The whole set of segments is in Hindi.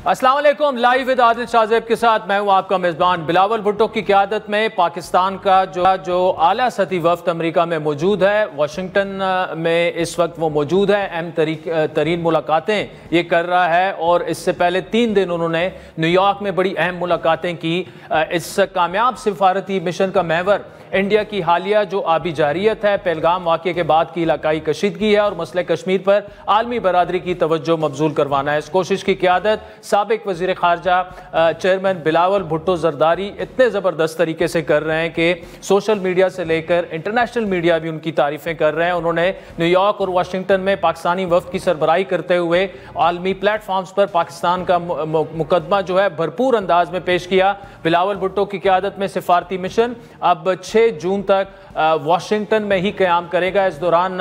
अस्सलाम वालेकुम। लाइव विद आदिल शाहजेब के साथ मैं हूं आपका मेज़बान। बिलावल भुट्टो की क़यादत में पाकिस्तान का जो आला सतही वफ़द अमेरिका में मौजूद है, वाशिंगटन में इस वक्त वो मौजूद है, अहम तरीन मुलाकातें ये कर रहा है और इससे पहले 3 दिन उन्होंने न्यूयॉर्क में बड़ी अहम मुलाकातें की। इस कामयाब सिफारती मिशन का महवर इंडिया की हालिया जो आबी जारियत है, पहलगाम वाक़े के बाद की इलाकाई कशीदगी है और मसले कश्मीर पर आलमी बरादरी की तवज्जो मबजूल करवाना है। इस कोशिश की क़यादत साबिक वज़ीर ख़ारजा चेयरमैन बिलावल भुट्टो ज़रदारी इतने ज़बरदस्त तरीके से कर रहे हैं कि सोशल मीडिया से लेकर इंटरनेशनल मीडिया भी उनकी तारीफ़ें कर रहे हैं। उन्होंने न्यूयॉर्क और वाशिंगटन में पाकिस्तानी वफ़द की सरबराही करते हुए आलमी प्लेटफॉर्म्स पर पाकिस्तान का मुकदमा जो है भरपूर अंदाज में पेश किया। बिलावल भुट्टो की क़यादत में सिफारती मिशन अब 6 जून तक वाशिंगटन में ही क़याम करेगा। इस दौरान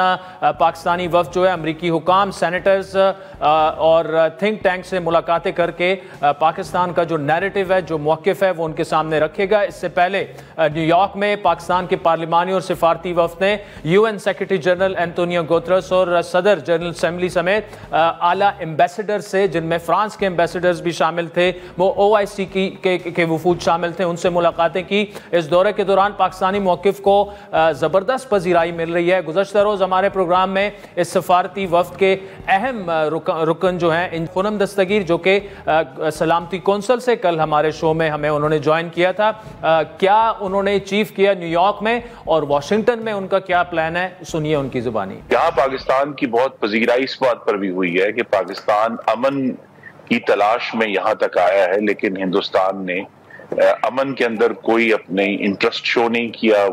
पाकिस्तानी वफ़द जो है अमरीकी हुकाम, सेनेटर्स और थिंक टैंक से मुलाकातें करके पाकिस्तान का जो नैरेटिव है, जो मौक़िफ़ है, वो उनके सामने रखेगा। इससे पहले न्यूयॉर्क में पाकिस्तान के पार्लिमानी और सिफारती वफ़द ने UN secretary general Antonio Guterres और सदर जनरल असम्बली समेत आला एम्बेसडर से, जिनमें फ़्रांस के एम्बेसडर्स भी शामिल थे, वो OIC के वफूद शामिल थे, उनसे मुलाकातें की। इस दौरे के दौरान पाकिस्तानी मौक़िफ़ को ज़बरदस्त पजीराई मिल रही है। गुज़श्ता रोज़ हमारे प्रोग्राम में इस सफारती वफ़द के अहम रुकन जो हैं पूनम दस्तगीर, जो कि सलामती कौंसल से कल हमारे शो में हमें उन्होंने ज्वाइन किया था, क्या उन्होंने अचीव किया न्यूयॉर्क में और वाशिंगटन में उनका क्या प्लान है, सुनिए उनकी ज़ुबानी। यहाँ पाकिस्तान की बहुत पजीराई इस बात पर भी हुई है कि पाकिस्तान अमन की तलाश में यहाँ तक आया है, लेकिन हिंदुस्तान ने अमन के अंदर कोई अपने इंटरेस्ट शो नहीं किया।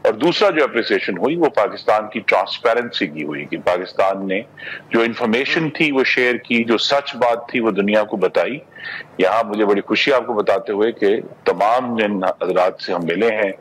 और दूसरा जो अप्रिसिएशन हुई वो पाकिस्तान की ट्रांसपेरेंसी की हुई कि पाकिस्तान ने जो इन्फॉर्मेशन थी वो शेयर की, जो सच बात थी वो दुनिया को बताई। यहाँ मुझे बड़ी खुशी आपको बताते हुए कि तमाम जिन हजरात से हम मिले हैं,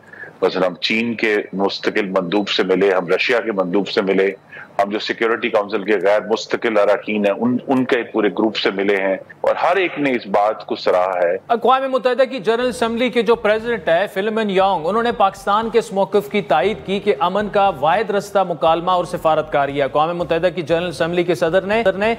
मसलन हम चीन के मुस्तकिल मंदूब से मिले, हम रशिया के मंदूब से मिले, हम जो सिक्योरिटी काउंसिल के गैर मुस्तकिल अरकान हैं उनके पूरे ग्रुप से मिले हैं और हर एक ने इस बात को सराहा है। अक़वाम मुत्तहिदा की जनरल असम्बली के जो प्रेसिडेंट है फिलिमन यांग, उन्होंने पाकिस्तान के इस मौक़िफ़ की तायद की कि अमन का वाहिद रस्ता मुकालमा और सिफारतकारी है। अक़वाम मुत्तहिदा की जनरल असम्बली के सदर ने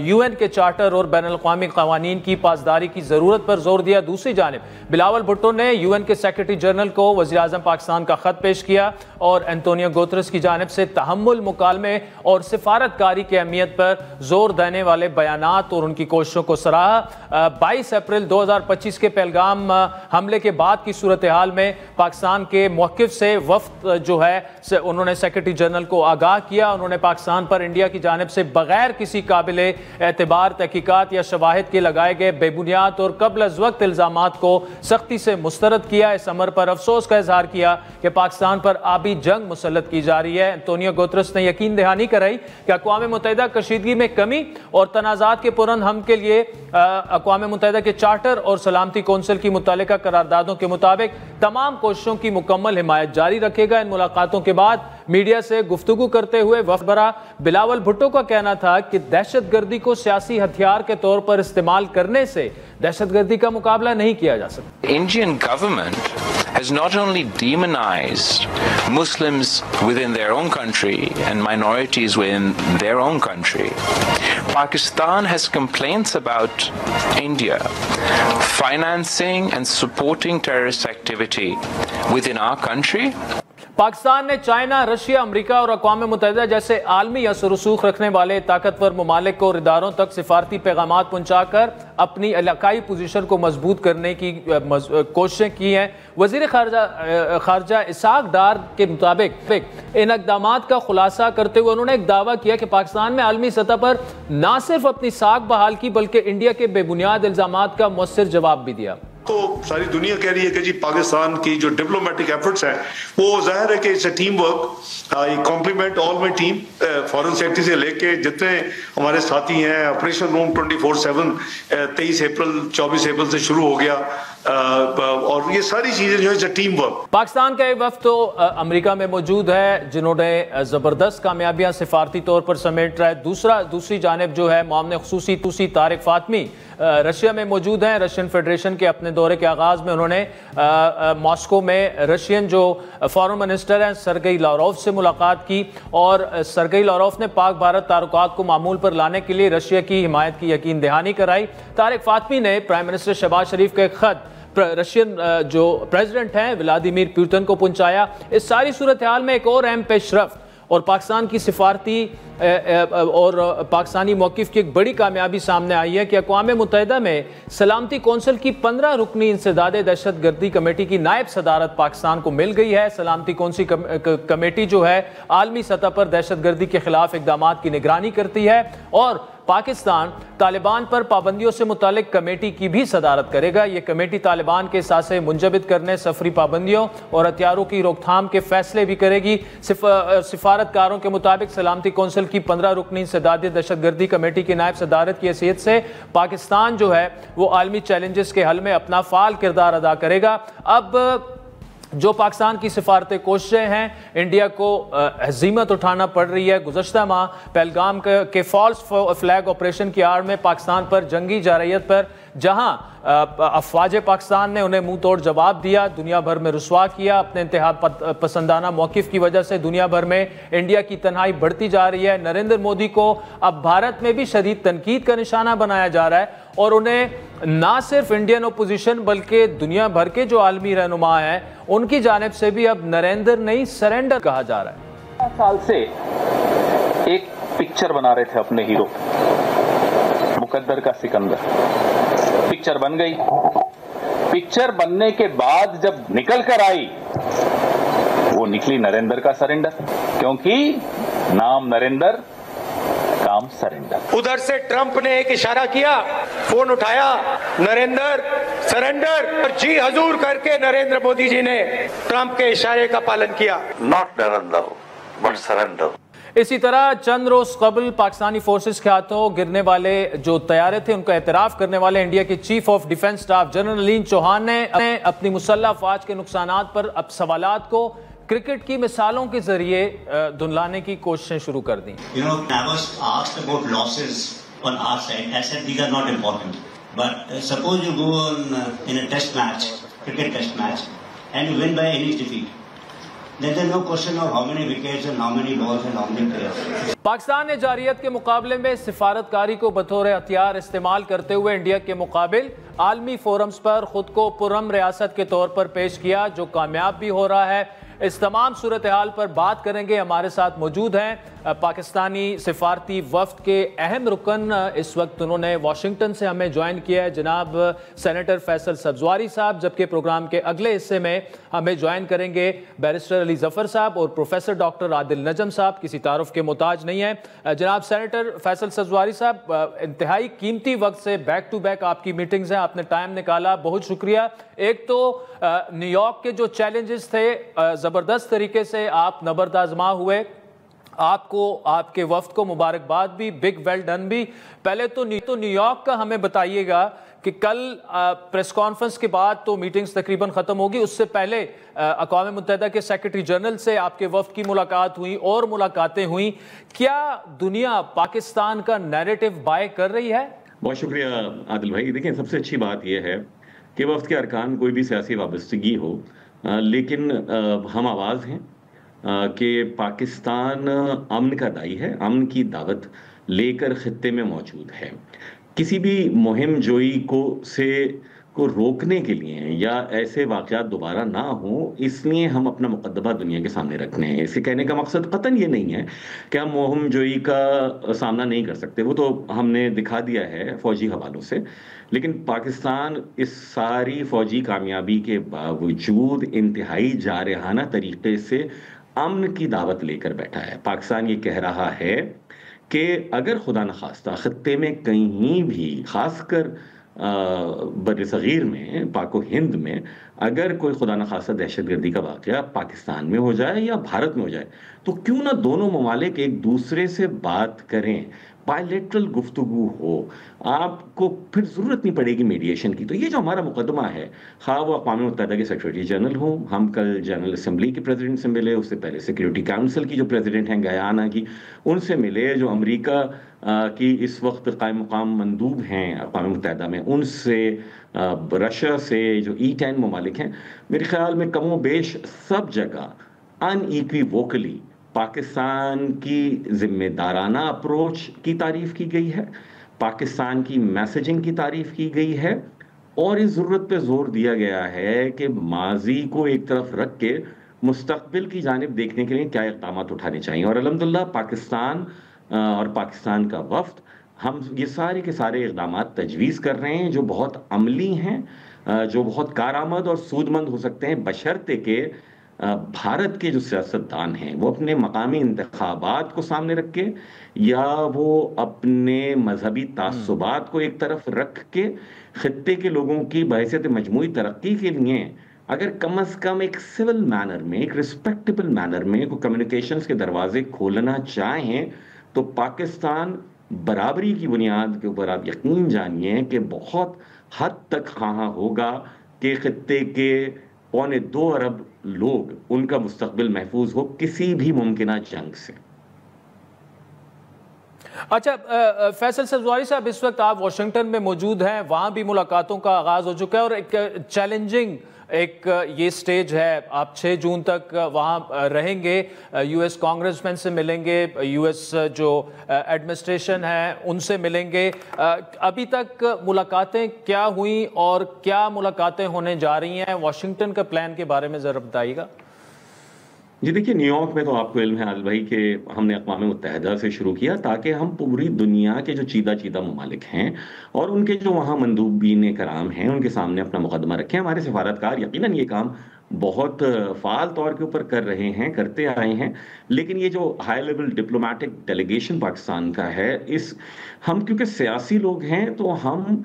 UN के चार्टर और बैनुल अक़वामी क़वानीन की पासदारी की ज़रूरत पर जोर दिया। दूसरी जानिब बिलावल भुट्टो ने UN के सेक्रेटरी जनरल को वज़ीर आज़म पाकिस्तान का ख़त पेश किया और एंटोनियो गुतरस की जानिब से तहम्मुल, मुकालमे और सिफारतकारी की अहमियत पर जोर देने वाले बयानात और उनकी कोशिशों को सराहा। 22 अप्रैल 2025 के पहलगाम हमले के बाद की सूरत हाल में पाकिस्तान के मौक़िफ़ से वफ़द जो है उन्होंने सेक्रेटरी जनरल को आगाह किया। उन्होंने पाकिस्तान पर इंडिया की जानिब से बगैर किसी काबिल एतबार तहकीकात या शवाहिद के लगाए गए बेबुनियाद और कबल अज़ वक्त इल्ज़ामात को सख्ती से मुस्तरद किया। इस अमर पर अफसोस का इजहार किया कि पाकिस्तान पर आबी जंग मुसल्लत की जा रही है। एंटोनियो गुतरस ने यकीन दहानी कराई कि अक़वाम मुत्तहिदा कशीदगी में कमी और तनाज़ात के पुरन हम के लिए अक़वाम मुत्तहिदा के चार्टर और सलामती कौंसिल की मुतल्लिका करारदादों के मुताबिक तमाम कोशिशों की मुकम्मल हिमायत जारी रखेगा। इन मुलाकातों के बाद मीडिया से गुफ्तगू करते हुए वफ़बरा बिलावल भुट्टो का कहना था कि दहशतगर्दी को सियासी हथियार के तौर पर इस्तेमाल करने से दहशतगर्दी का मुकाबला नहीं किया जा सकता। Indian government has not only demonized Muslims within their own country and minorities within their own country. Pakistan has complaints about India financing and supporting terrorist activity within our country. Pakistan ने चाइना, रशिया, अमेरिका और अक़वाम मुत्तहिदा जैसे आलमी असर रसूख रखने वाले ताकतवर ममालिक और इदारों तक सिफारती पैगामात पहुँचाकर अपनी इलाकाई पोजीशन को मजबूत करने की कोशिशें की हैं। वज़ीर ख़ारजा इसाक डार के मुताबिक इन इक़दामात का खुलासा करते हुए उन्होंने एक दावा किया कि पाकिस्तान में आलमी सतह पर न सिर्फ अपनी साख बहाल की बल्कि इंडिया के बेबुनियाद इल्ज़ामात का मुअस्सिर जवाब भी दिया। तो सारी दुनिया कह रही है कि जी पाकिस्तान की जो डिप्लोमेटिक एफर्ट्स हैं वो जाहिर है कि it's a team work. I compliment all my team, foreign secretary से लेके जितने हमारे साथी हैं। ऑपरेशन रूम 24/7 23 अप्रैल 24 अप्रैल से शुरू हो गया। और ये सारी चीजें जो है टीम वर्क। पाकिस्तान का एक वफ्द तो अमेरिका में मौजूद है जिन्होंने ज़बरदस्त कामयाबियां सिफारती तौर पर समेट रहा है। दूसरी जानिब जो है मामले ख़ुसूसी तारिक फातमी रशिया में मौजूद हैं। रशियन फेडरेशन के अपने दौरे के आगाज़ में उन्होंने मॉस्को में रशियन जो फॉरेन मिनिस्टर हैं सरगेई लावरोव से मुलाकात की और सरगेई लावरोव ने पाक भारत ताल्लुकात को मामूल पर लाने के लिए रशिया की हिमायत की यकीन दहानी कराई। तारिक फातमी ने प्राइम मिनिस्टर शहबाज शरीफ का एक ख़त रशियन जो प्रेसिडेंट हैं व्लादिमीर पुतिन को पहुंचाया। इस सारी सूरत हाल में एक और अहम पेशरफ्त और पाकिस्तान की सिफारती और पाकिस्तानी मौक़िफ़ की एक बड़ी कामयाबी सामने आई है कि अक़वाम मुत्तहिदा में सलामती कौंसिल की 15 रुकनी इंसदाद दहशत गर्दी कमेटी की नायब सदारत पाकिस्तान को मिल गई है। सलामती कौंसिल कमेटी जो है आलमी सतह पर दहशत गर्दी के खिलाफ इक़दाम की निगरानी करती है और पाकिस्तान तालिबान पर पाबंदियों से मुतालिक कमेटी की भी सदारत करेगा। ये कमेटी तालिबान के सासे मुंजबित करने, सफरी पाबंदियों और हथियारों की रोकथाम के फैसले भी करेगी। सिफारतकारों के मुताबिक सलामती कौंसिल की 15 रुकनी इंसदादी दहशतगर्दी कमेटी की नायब सदारत की हैसियत से पाकिस्तान जो है वो आलमी चैलेंजेस के हल में अपना फाल किरदार अदा करेगा। अब जो पाकिस्तान की सिफारती कोशिशें हैं, इंडिया को हज़ीमत उठाना पड़ रही है। गुज़श्ता माह पहलगाम के फॉल्स फ्लैग ऑपरेशन की आड़ में पाकिस्तान पर जंगी जारहियत पर जहां अफवाज पाकिस्तान ने उन्हें मुंह तोड़ जवाब दिया, दुनिया भर में रुसवा किया। अपने इंतहा पसंदाना मौक़िफ़ की वजह से दुनिया भर में इंडिया की तन्हाई बढ़ती जा रही है। नरेंद्र मोदी को अब भारत में भी शदीद तनकीद का निशाना बनाया जा रहा है और उन्हें ना सिर्फ इंडियन अपोजिशन बल्कि दुनिया भर के जो आलमी रहनुमा हैं उनकी जानिब से भी अब नरेंद्र नहीं सरेंडर कहा जा रहा है। 5 साल से एक पिक्चर बना रहे थे अपने हीरो मुकद्दर का सिकंदर। पिक्चर बन गई। पिक्चर बनने के बाद जब निकल कर आई वो निकली नरेंद्र का सरेंडर, क्योंकि नाम नरेंद्र काम सरेंडर। उधर से ट्रंप ने एक इशारा किया, फोन उठाया, नरेंद्र सरेंडर, और जी हजूर करके नरेंद्र मोदी जी ने ट्रंप के इशारे का पालन किया। Not Narendra but surrender. इसी तरह चंद रोज कबल पाकिस्तानी फोर्सेस के हाथों गिरने वाले जो तैयारे थे उनका एतराफ करने वाले इंडिया के chief of defence staff general अलीन चौहान ने अपनी मुसल्लह अफवाज के नुकसानात पर अब सवालात को क्रिकेट की मिसालों के जरिए धुंधलाने की कोशिशें शुरू कर दी। पाकिस्तान ने जारियत के मुकाबले में सिफारतकारी को बतौर हथियार इस्तेमाल करते हुए इंडिया के मुकाबिल आलमी फोरम्स पर खुद को पुरअमन रियासत के तौर पर पेश किया, जो कामयाब भी हो रहा है। इस तमाम सूरत हाल पर बात करेंगे। हमारे साथ मौजूद हैं पाकिस्तानी सिफारती वफ्द के अहम रुकन, इस वक्त उन्होंने वाशिंगटन से हमें ज्वाइन किया है, जनाब सेनेटर फैसल सब्जवारी साहब। जबकि प्रोग्राम के अगले हिस्से में हमें ज्वाइन करेंगे बैरिस्टर अली जफर साहब और प्रोफेसर डॉक्टर आदिल नजम साहब, किसी तारुफ के मोहताज नहीं है। जनाब सेनेटर फैसल सब्जवारी साहब, इंतहाई कीमती वक्त से बैक टू बैक आपकी मीटिंग्स हैं, आपने टाइम निकाला, बहुत शुक्रिया। एक तो न्यूयॉर्क के जो चैलेंजेस थे ज़बरदस्त तरीके से आप नबर्द आजमा हुए, आपको आपके वफ्द को मुबारकबाद भी, बिग वेल डन भी। पहले तो न्यूयॉर्क का हमें बताइएगा कि कल प्रेस कॉन्फ्रेंस के बाद तो मीटिंग्स तकरीबन ख़त्म होगी, उससे पहले अक़वाम मुत्तहिदा के सेक्रेटरी जनरल से आपके वफ्द की मुलाकात हुई और मुलाकातें हुई। क्या दुनिया पाकिस्तान का नैरेटिव बाय कर रही है? बहुत शुक्रिया आदिल भाई। देखिए, सबसे अच्छी बात यह है कि वफ्द के अरकान कोई भी सियासी वाबस्तगी हो, लेकिन हम आवाज़ हैं कि पाकिस्तान अमन का दाई है, अमन की दावत लेकर खित्ते में मौजूद है। किसी भी मुहिम जोई को रोकने के लिए या ऐसे वाक़यात दोबारा ना हो, इसलिए हम अपना मुकद्दमा दुनिया के सामने रखने हैं। इसे कहने का मकसद कतन ये नहीं है कि हम मुहिम जोई का सामना नहीं कर सकते, वो तो हमने दिखा दिया है फ़ौजी हवालों से। लेकिन पाकिस्तान इस सारी फ़ौजी कामयाबी के बावजूद इंतहाई जारहाना तरीके से अमन की दावत लेकर बैठा है। पाकिस्तान ये कह रहा है कि अगर खुदा न खास्ता खत्ते में कहीं भी, खासकर बर्र-ए-सग़ीर में, पाको हिंद में, अगर कोई खुदा न खास्ता दहशतगर्दी का वाक़या पाकिस्तान में हो जाए या भारत में हो जाए, तो क्यों ना दोनों ममालिक एक दूसरे से बात करें, बायलैटरल गुफ्तगू हो, आपको फिर ज़रूरत नहीं पड़ेगी मीडिएशन की। तो ये जो हमारा मुकदमा है, ख़ाह वो अक़वाम मुत्तहिदा के सेक्रेटरी जनरल हों, हम कल जनरल असम्बली के प्रेसिडेंट से मिले, उससे पहले सिक्योरिटी काउंसिल की जो प्रेसिडेंट हैं गयाना की, उनसे मिले, जो अमेरिका की इस वक्त कायम मुकाम मंदूब हैं अक़वाम मुत्तहिदा में, उनसे, रशिया से, जो E10 ममालिक हैं, मेरे ख्याल में कमो बेश सब जगह अनइक्विवोकली पाकिस्तान की जिम्मेदाराना अप्रोच की तारीफ की गई है, पाकिस्तान की मैसेजिंग की तारीफ की गई है, और इस ज़रूरत पे जोर दिया गया है कि माजी को एक तरफ रख के मुस्तकबिल की जानिब देखने के लिए क्या इक़दाम उठाने चाहिए। और अल्हम्दुलिल्लाह पाकिस्तान और पाकिस्तान का वफ्द, हम ये सारे के सारे इक़दाम तजवीज़ कर रहे हैं जो बहुत अमली हैं, जो बहुत कारआमद और सूदमंद हो सकते हैं, बशर्ते के भारत के जो सियासतदान हैं वो अपने मकामी इंतखाबात को सामने रख के, या वो अपने मजहबी तासुबात को एक तरफ रख के खित्ते के लोगों की बहैसियत मजमूई तरक्की के लिए अगर कम अज़ कम एक सिविल मैनर में, एक रिस्पेक्टेबल मैनर में कोई कम्युनिकेशंस के दरवाजे खोलना चाहें, तो पाकिस्तान बराबरी की बुनियाद के ऊपर आप यकीन जानिए कि बहुत हद तक हाँ होगा कि खित्ते के 2.25 अरब लोग, उनका मुस्तकबिल महफूज हो किसी भी मुमकिना जंग से। अच्छा, फैसल सब्ज़वारी साहब, इस वक्त आप वाशिंगटन में मौजूद हैं, वहाँ भी मुलाकातों का आगाज़ हो चुका है और एक चैलेंजिंग ये स्टेज है। आप 6 जून तक वहाँ रहेंगे, यूएस कांग्रेसमैन से मिलेंगे, यूएस जो एडमिनिस्ट्रेशन है उनसे मिलेंगे। अभी तक मुलाकातें क्या हुई और क्या मुलाकातें होने जा रही हैं? वाशिंगटन का प्लान के बारे में ज़रा बताइएगा। जी देखिए, न्यूयॉर्क में तो आपको इल्म है आदिल भाई कि हमने अक़वाम मुत्तहिदा से शुरू किया ताकि हम पूरी दुनिया के जो चीदा ममालिक हैं और उनके जो वहाँ मंदूबीन कराम हैं उनके सामने अपना मुकदमा रखें। हमारे सफारतकार यकीनन ये काम बहुत फ़ाल तौर के ऊपर कर रहे हैं, करते आए हैं, लेकिन ये जो high level diplomatic delegation Pakistan का है, हम क्योंकि सियासी लोग हैं तो हम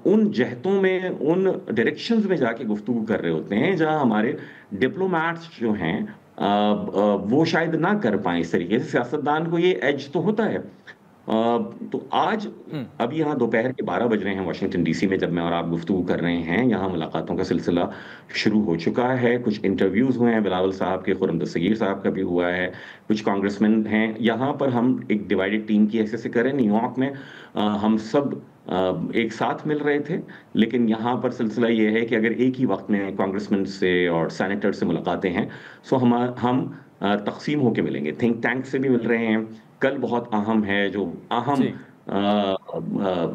उन जहतों में, उन डायरेक्शंस में जाके गुफ्तगू कर रहे होते हैं जहाँ हमारे डिप्लोमैट्स जो हैं वो शायद ना कर पाए इस तरीके से। सियासतदान को ये एज तो होता है। तो आज अभी यहाँ दोपहर के 12 बज रहे हैं वाशिंगटन डीसी में, जब मैं और आप गुफ्तगू कर रहे हैं, यहाँ मुलाकातों का सिलसिला शुरू हो चुका है। कुछ इंटरव्यूज़ हुए हैं, बिलावल साहब के, खुर्रम दस्तगीर साहब का भी हुआ है, कुछ कांग्रेसमैन हैं। यहाँ पर हम एक डिवाइडेड टीम की हैसियत से करें। न्यूयॉर्क में हम सब एक साथ मिल रहे थे, लेकिन यहाँ पर सिलसिला ये है कि अगर एक ही वक्त में कांग्रेसमैन से और सेनेटर से मुलाकातें हैं, सो हम तकसीम होकर मिलेंगे। थिंक टैंक से भी मिल रहे हैं। कल बहुत अहम है, जो अहम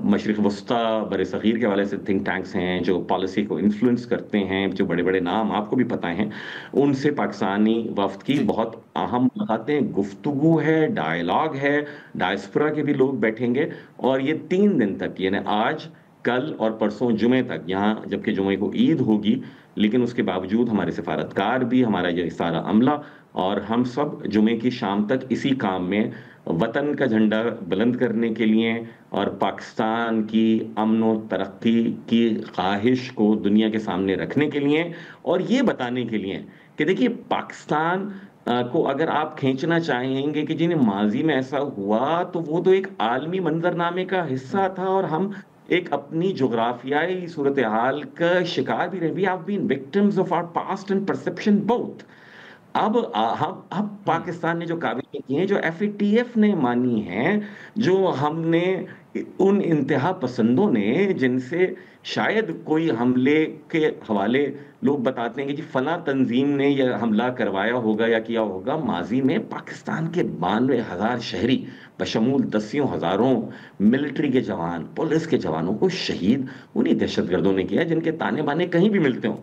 मशरिक़ वस्ता बर-ए-सग़ीर के हवाले से थिंक टैंक्स हैं जो पॉलिसी को इन्फ्लुएंस करते हैं, जो बड़े बड़े नाम आपको भी पता हैं, उनसे पाकिस्तानी वफ्द की बहुत अहम मुलाकातें, गुफ्तगू है, डायलॉग है, डायस्पोरा के भी लोग बैठेंगे। और ये 3 दिन तक, यानी आज, कल और परसों जुमे तक, यहाँ जबकि जुमे को ईद होगी, लेकिन उसके बावजूद हमारे सफारतकार भी, हमारा ये सारा अमला और हम सब जुमे की शाम तक इसी काम में वतन का झंडा बुलंद करने के लिए और पाकिस्तान की अमन व तरक्की की ख्वाहिश को दुनिया के सामने रखने के लिए, और ये बताने के लिए कि देखिए, पाकिस्तान को अगर आप खींचना चाहेंगे कि जिन्हें माजी में ऐसा हुआ, तो वो तो एक आलमी मंजरनामे का हिस्सा था और हम एक अपनी जोग्राफियाई सूरत हाल का शिकार भी रहे। We have been victims of our past and perception both. अब पाकिस्तान ने जो काबिलियत की हैं, जो FATF ने मानी हैं, जो हमने उन इंतहा पसंदों ने, जिनसे शायद कोई हमले के हवाले लोग बताते हैं कि जी फला तंजीम ने यह हमला करवाया होगा या किया होगा, माजी में पाकिस्तान के 92,000 शहरी बशमूल 10 हज़ारों मिलिट्री के जवान, पुलिस के जवानों को शहीद उन्हीं दहशतगर्दों ने किया जिनके ताने बाने कहीं भी मिलते हों,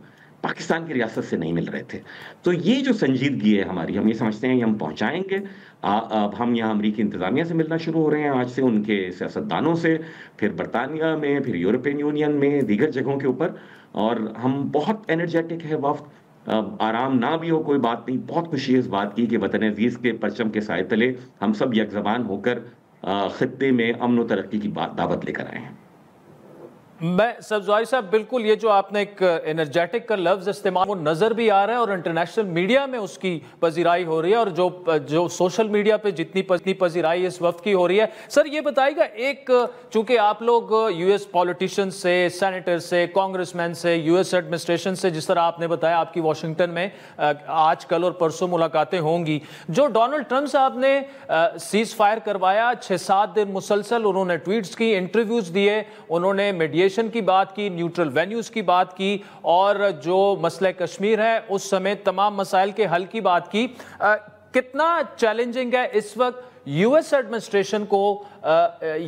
पाकिस्तान की रियासत से नहीं मिल रहे थे। तो ये जो संजीदगी है हमारी, हम ये समझते हैं कि हम पहुंचाएंगे। अब हम यहाँ अमरीकी इंतज़ामिया से मिलना शुरू हो रहे हैं आज से, उनके सियासतदानों से, फिर बरतानिया में, फिर यूरोपियन यूनियन में, दीगर जगहों के ऊपर, और हम बहुत एनर्जेटिक है वफ्द। आराम ना भी हो कोई बात नहीं, बहुत खुशी है इस बात की कि वतन अजीज़ के परचम के साए तले हम सब यकज़बान होकर खित्ते में अमन व तरक्की की दावत लेकर आए हैं। मैं सब्जवारी साहब, बिल्कुल ये जो आपने एक एनर्जेटिक का लफ्ज इस्तेमाल वो नजर भी आ रहा है और इंटरनेशनल मीडिया में उसकी पजीराई हो रही है, और जो सोशल मीडिया पे जितनी पजीराई इस वक्त की हो रही है। सर ये बताइएगा, एक चूंकि आप लोग यूएस पॉलिटिशियन से, सेनेटर से, कांग्रेसमैन से, यूएस एडमिनिस्ट्रेशन से, जिस तरह आपने बताया आपकी वाशिंगटन में आज कल और परसों मुलाकातें होंगी, जो डोनाल्ड ट्रंप साहब ने सीज फायर करवाया 6-7 दिन मुसलसल, उन्होंने ट्वीट्स की, इंटरव्यूज दिए, उन्होंने मीडिएशन की बात की, न्यूट्रल वेन्यूज की बात की, और जो मसला कश्मीर है उस समय तमाम मसाइल के हल की बात की। कितना चैलेंजिंग है इस वक्त यूएस एडमिनिस्ट्रेशन को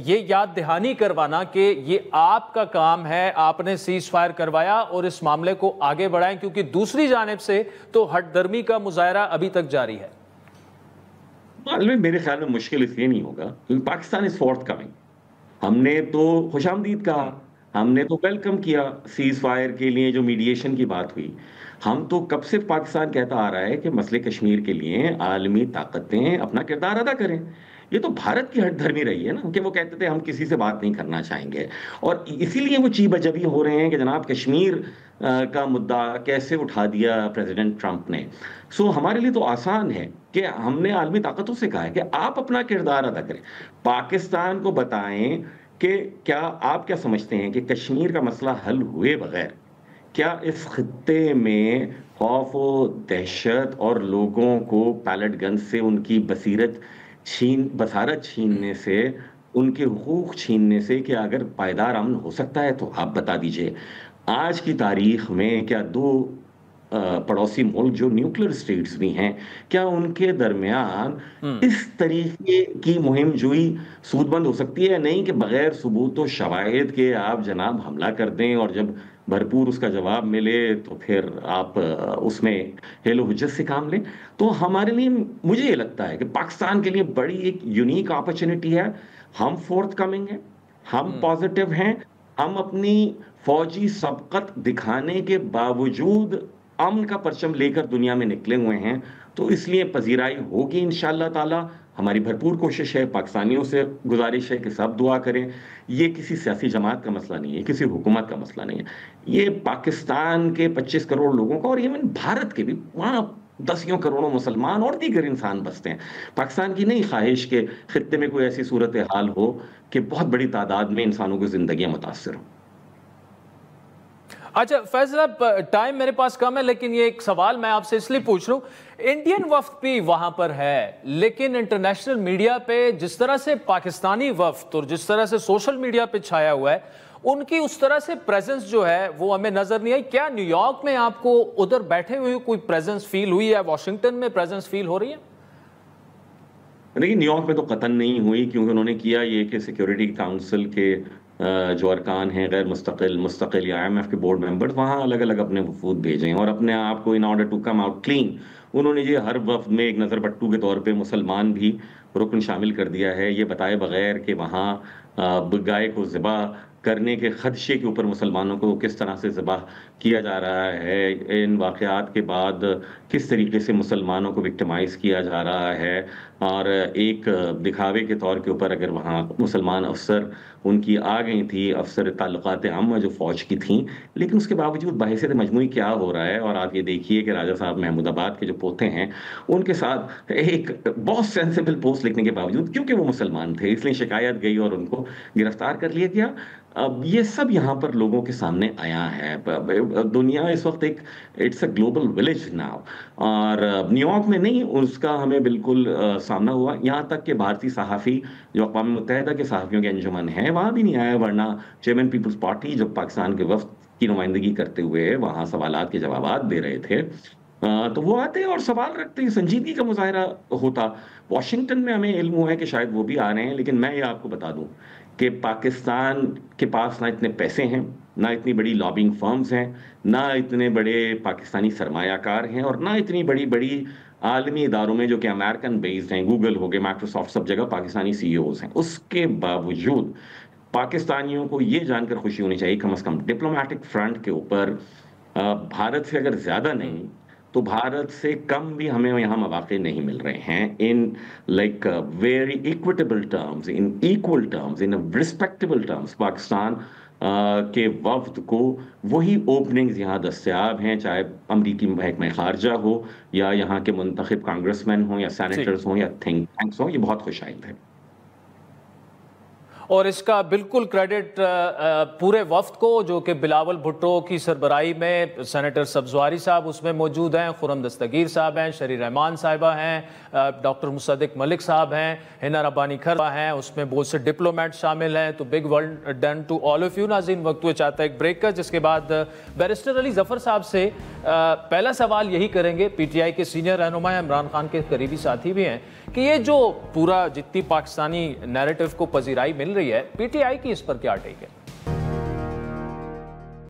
ये याद दहानी करवाना कि ये आपका काम है, आपने सीज फायर करवाया और इस मामले को आगे बढ़ाएं, क्योंकि दूसरी जानिब से तो हटदर्मी का मुजाहरा अभी तक जारी है। मेरे ख्याल में मुश्किल इसलिए नहीं होगा क्योंकि पाकिस्तान इज फोर्थ कमिंग। हमने तो खुशामदीद कहा, हमने तो वेलकम किया सीज फायर के लिए जो मीडिएशन की बात हुई। हम तो कब से पाकिस्तान कहता आ रहा है कि मसले कश्मीर के लिए आलमी ताकतें अपना किरदार अदा करें। ये तो भारत की हटधर्मी रही है ना कि वो कहते थे हम किसी से बात नहीं करना चाहेंगे, और इसीलिए वो चीबजबी हो रहे हैं कि जनाब कश्मीर का मुद्दा कैसे उठा दिया प्रेसिडेंट ट्रंप ने। सो हमारे लिए तो आसान है कि हमने आलमी ताकतों से कहा है कि आप अपना किरदार अदा करें, पाकिस्तान को बताएं कि क्या आप क्या समझते हैं कि कश्मीर का मसला हल हुए बगैर क्या इस खित्ते में खौफ व दहशत और लोगों को पैलेट गन से उनकी बसारत छीनने से, उनके हुकूक छीनने से क्या अगर पायदार अमन हो सकता है? तो आप बता दीजिए आज की तारीख में क्या दो पड़ोसी मुल्क जो न्यूक्लियर स्टेट्स भी हैं, क्या उनके दरमियान इस तरीके की मुहिम जुई सूदबंद हो सकती है? नहीं कि बगैर सबूत व शवाहिद के आप जनाब हमला कर दें और जब भरपूर उसका जवाब मिले तो फिर आप उसमें हेलो हुज्जत से काम लें। तो हमारे लिए, मुझे ये लगता है कि पाकिस्तान के लिए बड़ी एक यूनिक अपॉर्चुनिटी है। हम फोर्थ कमिंग हैं, हम पॉजिटिव हैं, हम अपनी फौजी सबकत दिखाने के बावजूद अमन का परचम लेकर दुनिया में निकले हुए हैं। तो इसलिए पजीराई होगी इंशाअल्लाह ताला। हमारी भरपूर कोशिश है, पाकिस्तानियों से गुजारिश है कि सब दुआ करें। ये किसी सियासी जमात का मसला नहीं है, किसी हुकूमत का मसला नहीं है, ये पाकिस्तान के 25 करोड़ लोगों का और इवन भारत के भी, वहाँ 10 करोड़ों मुसलमान और दीगर इंसान बसते हैं। पाकिस्तान की नहीं ख्वाहिश के खित्ते में कोई ऐसी सूरत हाल हो कि बहुत बड़ी तादाद में इंसानों की जिंदगियां मुतासर हों। अच्छा फैज साहब, टाइम मेरे पास कम है, लेकिन ये एक सवाल मैं आपसे इसलिए पूछ रहा हूँ, इंडियन वफ्द भी वहां पर है, लेकिन इंटरनेशनल मीडिया पे जिस तरह से पाकिस्तानी वफ्द और जिस तरह से सोशल मीडिया पे छाया हुआ है, उनकी उस तरह से प्रेजेंस जो है वो हमें नजर नहीं आई। क्या न्यूयॉर्क में आपको उधर बैठे हुए कोई प्रेजेंस फील हुई है? वॉशिंगटन में प्रेजेंस फील हो रही है? देखिए, न्यूयॉर्क में तो कतन नहीं हुई, क्योंकि उन्होंने किया ये कि सिक्योरिटी काउंसिल के जो अरकान हैं गैर मुस्तकिल या IMF के बोर्ड मेंबर्स वहाँ अलग अलग अपने वफूद भेजें और अपने आप को in order to come out clean, उन्होंने ये हर वफ्द में एक नज़र बट्टू के तौर पे मुसलमान भी रुकन शामिल कर दिया है, ये बताए बगैर कि वहाँ गाय को ज़िबा करने के खदशे के ऊपर मुसलमानों को किस तरह से ज़िबा किया जा रहा है, इन वाक़यात के बाद किस तरीके से मुसलमानों को विक्टिमाइज़ किया जा रहा है। और एक दिखावे के तौर के ऊपर अगर वहाँ मुसलमान अफसर उनकी आ गई थी, अफसर ताल्लुकात आम्मा जो फ़ौज की थी, लेकिन उसके बावजूद बहैसियत मजमूई क्या हो रहा है। और आप ये देखिए कि राजा साहब महमूदाबाद के जो पोते हैं उनके साथ एक बहुत सेंसिबल पोस्ट लिखने के बावजूद, क्योंकि वो मुसलमान थे इसलिए शिकायत गई और उनको गिरफ्तार कर लिया गया। अब ये सब यहाँ पर लोगों के सामने आया है। दुनिया इस वक्त एक it's a global village now, और न्यूयॉर्क में नहीं, उसका हमें बिल्कुल सामना हुआ। यहाँ तक कि भारतीय सहाफ़ी जो अक़वाम मुत्तहिदा के सहाफ़ियों के अंजुमन है वहाँ भी नहीं आया, वरना चेयरमैन पीपल्स पार्टी जो पाकिस्तान के वफ्द की नुमाइंदगी करते हुए वहाँ सवालात के जवाबात दे रहे थे, तो वो आते और सवाल रखते, संजीदगी का मुजाहरा होता। वाशिंगटन में हमें इल्म हुआ है कि शायद वो भी आ रहे हैं, लेकिन मैं ये आपको बता दूं कि पाकिस्तान के पास ना इतने पैसे हैं, ना इतनी बड़ी लॉबिंग फर्म्स हैं, ना इतने बड़े पाकिस्तानी सरमायाकार हैं, और ना इतनी बड़ी बड़ी आलमी इदारों में जो कि अमेरिकन बेस्ड हैं, गूगल हो गए, माइक्रोसॉफ्ट, सब जगह पाकिस्तानी CEOs हैं। उसके बावजूद पाकिस्तानियों को ये जानकर खुशी होनी चाहिए कम से कम डिप्लोमेटिक फ्रंट के ऊपर भारत से अगर ज़्यादा नहीं तो भारत से कम भी हमें यहाँ मौक़े नहीं मिल रहे हैं in very equitable terms, in equal terms, in respectable terms. Pakistan के वफ्द को वही ओपनिंग्स यहाँ दस्तयाब हैं, चाहे अमरीकी महकमा खारजा हो या यहाँ के मुंतखब कांग्रेसमैन हों या सेनेटर्स हों या थिंक टैंक्स हों, ये बहुत खुशाइंद है। और इसका बिल्कुल क्रेडिट पूरे वफ्द को, जो कि बिलावल भुट्टो की सरबराही में सेनेटर सब्जवारी साहब उसमें मौजूद हैं, खुरम दस्तगीर साहब हैं, शरी रहमान साहिबा हैं, डॉक्टर मुसद्दिक मलिक साहब हैं, हिना रब्बानी खर हैं, उसमें बहुत से डिप्लोमेट शामिल हैं। तो big world done to all of you. नाज़रीन, वक्त हुए चाहता है एक ब्रेक का, जिसके बाद बैरिस्टर अली जफ़र साहब से पहला सवाल यही करेंगे। PTI के सीनियर रहनुमा इमरान खान के करीबी साथी भी हैं कि ये जो पूरा जितनी पाकिस्तानी नैरेटिव को पजीराई मिल रही है, PTI की इस पर क्या टेक है?